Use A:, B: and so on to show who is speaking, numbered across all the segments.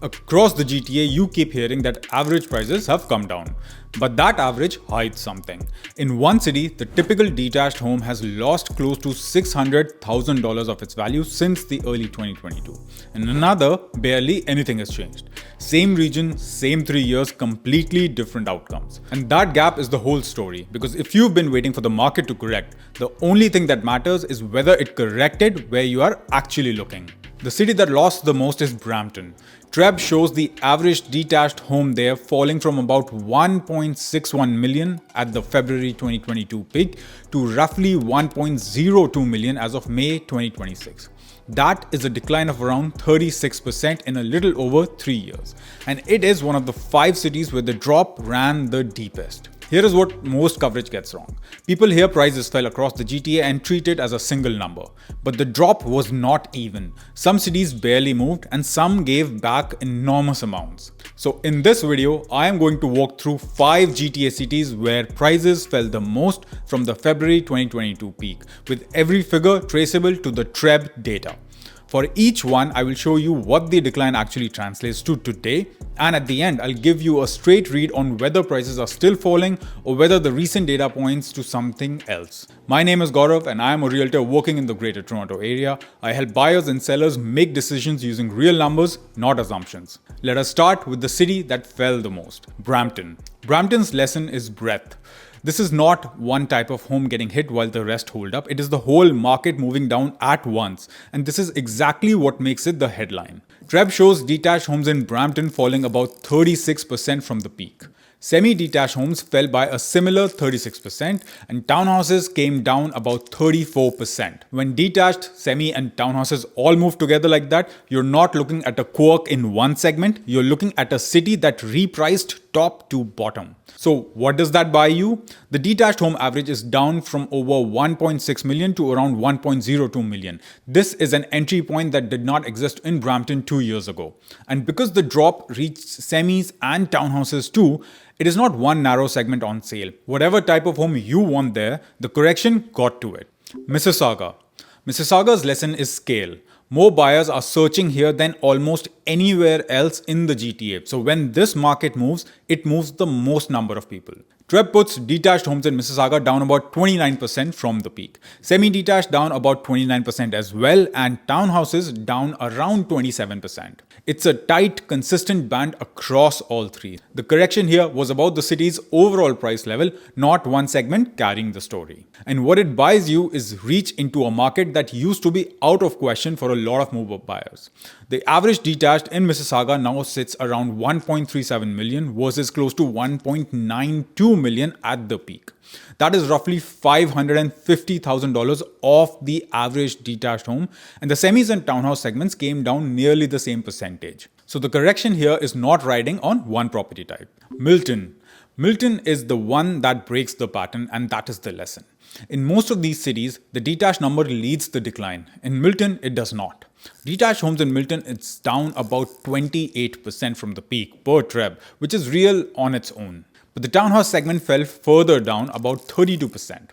A: Across the GTA, you keep hearing that average prices have come down. But that average hides something. In one city, the typical detached home has lost close to $600,000 of its value since the early 2022. In another, barely anything has changed. Same region, same 3 years, completely different outcomes. And that gap is the whole story, because if you've been waiting for the market to correct, the only thing that matters is whether it corrected where you are actually looking. The city that lost the most is Brampton. Treb shows the average detached home there falling from about 1.61 million at the February 2022 peak to roughly 1.02 million as of May 2026. That is a decline of around 36% in a little over 3 years. And it is one of the 5 cities where the drop ran the deepest. Here is what most coverage gets wrong. People hear prices fell across the GTA and treat it as a single number. But the drop was not even. Some cities barely moved and some gave back enormous amounts. So in this video, I am going to walk through 5 GTA cities where prices fell the most from the February 2022 peak, with every figure traceable to the Treb data. For each one, I will show you what the decline actually translates to today, and at the end, I'll give you a straight read on whether prices are still falling or whether the recent data points to something else. My name is Gaurav and I am a realtor working in the Greater Toronto area. I help buyers and sellers make decisions using real numbers, not assumptions. Let us start with the city that fell the most, Brampton. Brampton's lesson is breadth. This is not one type of home getting hit while the rest hold up. It is the whole market moving down at once. And this is exactly what makes it the headline. Treb shows detached homes in Brampton falling about 36% from the peak. Semi-detached homes fell by a similar 36% and townhouses came down about 34%. When detached, semi and townhouses all move together like that, you're not looking at a quirk in one segment, you're looking at a city that repriced top to bottom. So what does that buy you? The detached home average is down from over 1.6 million to around 1.02 million. This is an entry point that did not exist in Brampton 2 years ago. And because the drop reached semis and townhouses too, it is not one narrow segment on sale. Whatever type of home you want there, the correction got to it. Mississauga. Mississauga's lesson is scale. More buyers are searching here than almost anywhere else in the GTA. So when this market moves, it moves the most number of people. Treb puts detached homes in Mississauga down about 29% from the peak. Semi-detached down about 29% as well, and townhouses down around 27%. It's a tight, consistent band across all three. The correction here was about the city's overall price level, not one segment carrying the story. And what it buys you is reach into a market that used to be out of question for a lot of move-up buyers. The average detached in Mississauga now sits around 1.37 million versus close to 1.92 million at the peak. That is roughly $550,000 off the average detached home, and the semis and townhouse segments came down nearly the same percentage. So the correction here is not riding on one property type. Milton. Milton is the one that breaks the pattern, and that is the lesson. In most of these cities, the detached number leads the decline. In Milton, it does not. Detached homes in Milton, it's down about 28% from the peak per Treb, which is real on its own. But the townhouse segment fell further down about 32%.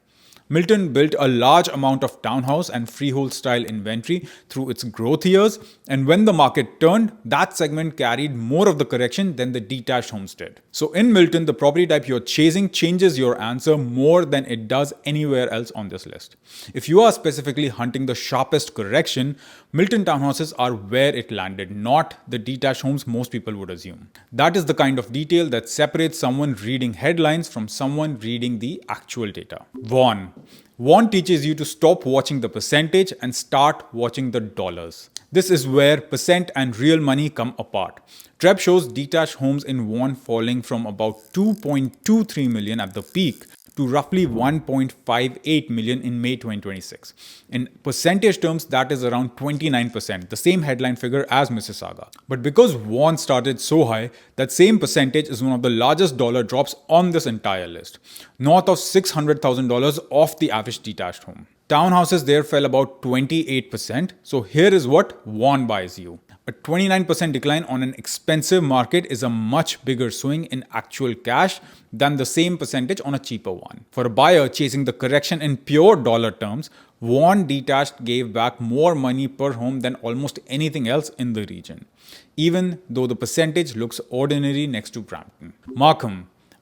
A: Milton built a large amount of townhouse and freehold style inventory through its growth years, and when the market turned, that segment carried more of the correction than the detached homes did. So in Milton, the property type you're chasing changes your answer more than it does anywhere else on this list. If you are specifically hunting the sharpest correction, Milton townhouses are where it landed, not the detached homes most people would assume. That is the kind of detail that separates someone reading headlines from someone reading the actual data. Vaughan. Vaughan teaches you to stop watching the percentage and start watching the dollars. This is where percent and real money come apart. Treb shows detached homes in Vaughan falling from about 2.23 million at the peak to roughly 1.58 million in May 2026. In percentage terms, that is around 29%, the same headline figure as Mississauga. But because Vaughan started so high, that same percentage is one of the largest dollar drops on this entire list, north of $600,000 off the average detached home. Townhouses there fell about 28%, so here is what Vaughan buys you. A 29% decline on an expensive market is a much bigger swing in actual cash than the same percentage on a cheaper one. For a buyer chasing the correction in pure dollar terms, Vaughan Detached gave back more money per home than almost anything else in the region, even though the percentage looks ordinary next to Brampton.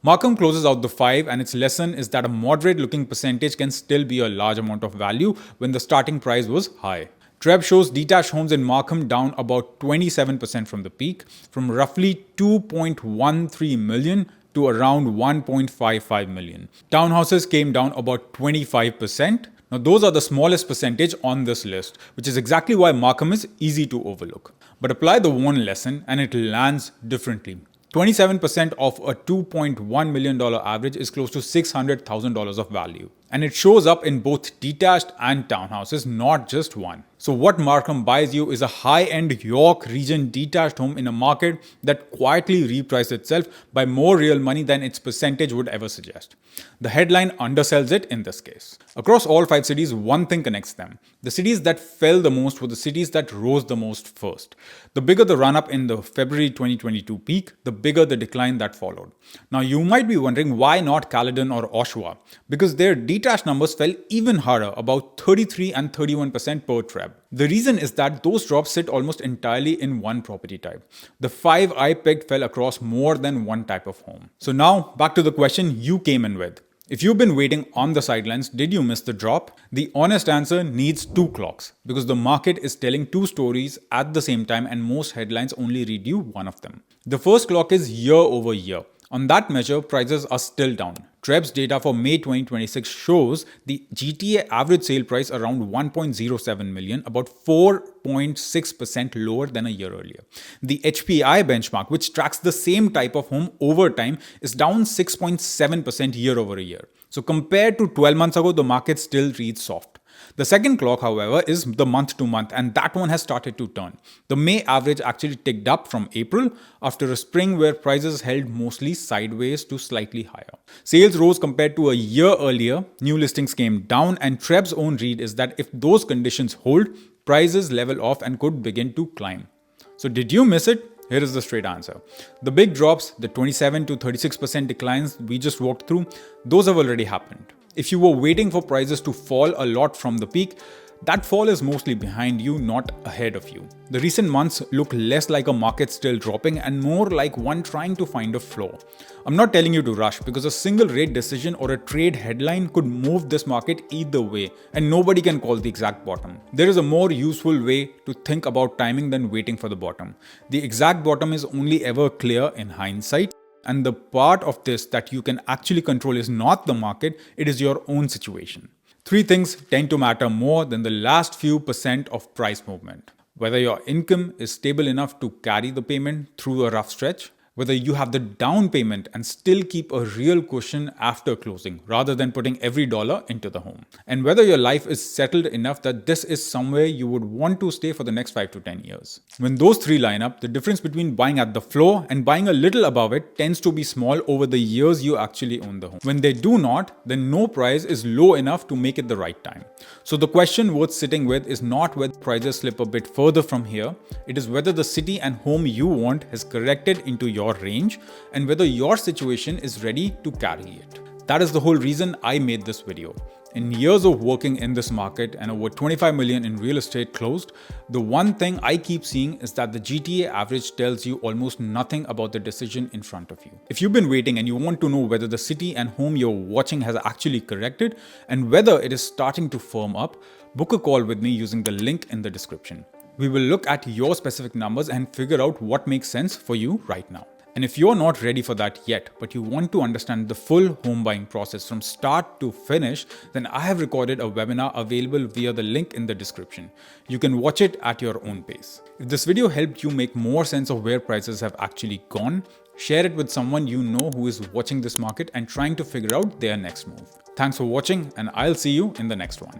A: Markham closes out the 5, and its lesson is that a moderate looking percentage can still be a large amount of value when the starting price was high. Treb shows detached homes in Markham down about 27% from the peak, from roughly 2.13 million to around 1.55 million. Townhouses came down about 25%. Now, those are the smallest percentage on this list, which is exactly why Markham is easy to overlook. But apply the one lesson and it lands differently. 27% of a $2.1 million average is close to $600,000 of value. And it shows up in both detached and townhouses, not just one. So what Markham buys you is a high-end York region detached home in a market that quietly repriced itself by more real money than its percentage would ever suggest. The headline undersells it in this case. Across all 5 cities, one thing connects them. The cities that fell the most were the cities that rose the most first. The bigger the run-up in the February 2022 peak, the bigger the decline that followed. Now you might be wondering why not Caledon or Oshawa? Because their detached numbers fell even harder, about 33 and 31% per Treb. The reason is that those drops sit almost entirely in one property type. The 5 I picked fell across more than one type of home. So now, back to the question you came in with. If you've been waiting on the sidelines, did you miss the drop? The honest answer needs 2 clocks, because the market is telling 2 stories at the same time and most headlines only read you one of them. The first clock is year over year. On that measure, prices are still down. Treb's data for May 2026 shows the GTA average sale price around 1.07 million, about 4.6% lower than a year earlier. The HPI benchmark, which tracks the same type of home over time, is down 6.7% year over year. So compared to 12 months ago, the market still reads soft. The second clock, however, is the month to month, and that one has started to turn. The May average actually ticked up from April after a spring where prices held mostly sideways to slightly higher. Sales rose compared to a year earlier, new listings came down, and Treb's own read is that if those conditions hold, prices level off and could begin to climb. So did you miss it? Here is the straight answer. The big drops, the 27 to 36% declines we just walked through, those have already happened. If you were waiting for prices to fall a lot from the peak, that fall is mostly behind you, not ahead of you. The recent months look less like a market still dropping and more like one trying to find a floor. I'm not telling you to rush, because a single rate decision or a trade headline could move this market either way, and nobody can call the exact bottom. There is a more useful way to think about timing than waiting for the bottom. The exact bottom is only ever clear in hindsight. And the part of this that you can actually control is not the market, it is your own situation. 3 things tend to matter more than the last few percent of price movement. Whether your income is stable enough to carry the payment through a rough stretch, whether you have the down payment and still keep a real cushion after closing rather than putting every dollar into the home, and whether your life is settled enough that this is somewhere you would want to stay for the next 5 to 10 years. When those 3 line up, the difference between buying at the floor and buying a little above it tends to be small over the years you actually own the home. When they do not, then no price is low enough to make it the right time. So the question worth sitting with is not whether prices slip a bit further from here, it is whether the city and home you want has corrected into your range and whether your situation is ready to carry it. That is the whole reason I made this video. In years of working in this market and over 25 million in real estate closed, the one thing I keep seeing is that the GTA average tells you almost nothing about the decision in front of you. If you've been waiting and you want to know whether the city and home you're watching has actually corrected and whether it is starting to firm up, book a call with me using the link in the description. We will look at your specific numbers and figure out what makes sense for you right now. And if you're not ready for that yet, but you want to understand the full home buying process from start to finish, then I have recorded a webinar available via the link in the description. You can watch it at your own pace. If this video helped you make more sense of where prices have actually gone, share it with someone you know who is watching this market and trying to figure out their next move. Thanks for watching, and I'll see you in the next one.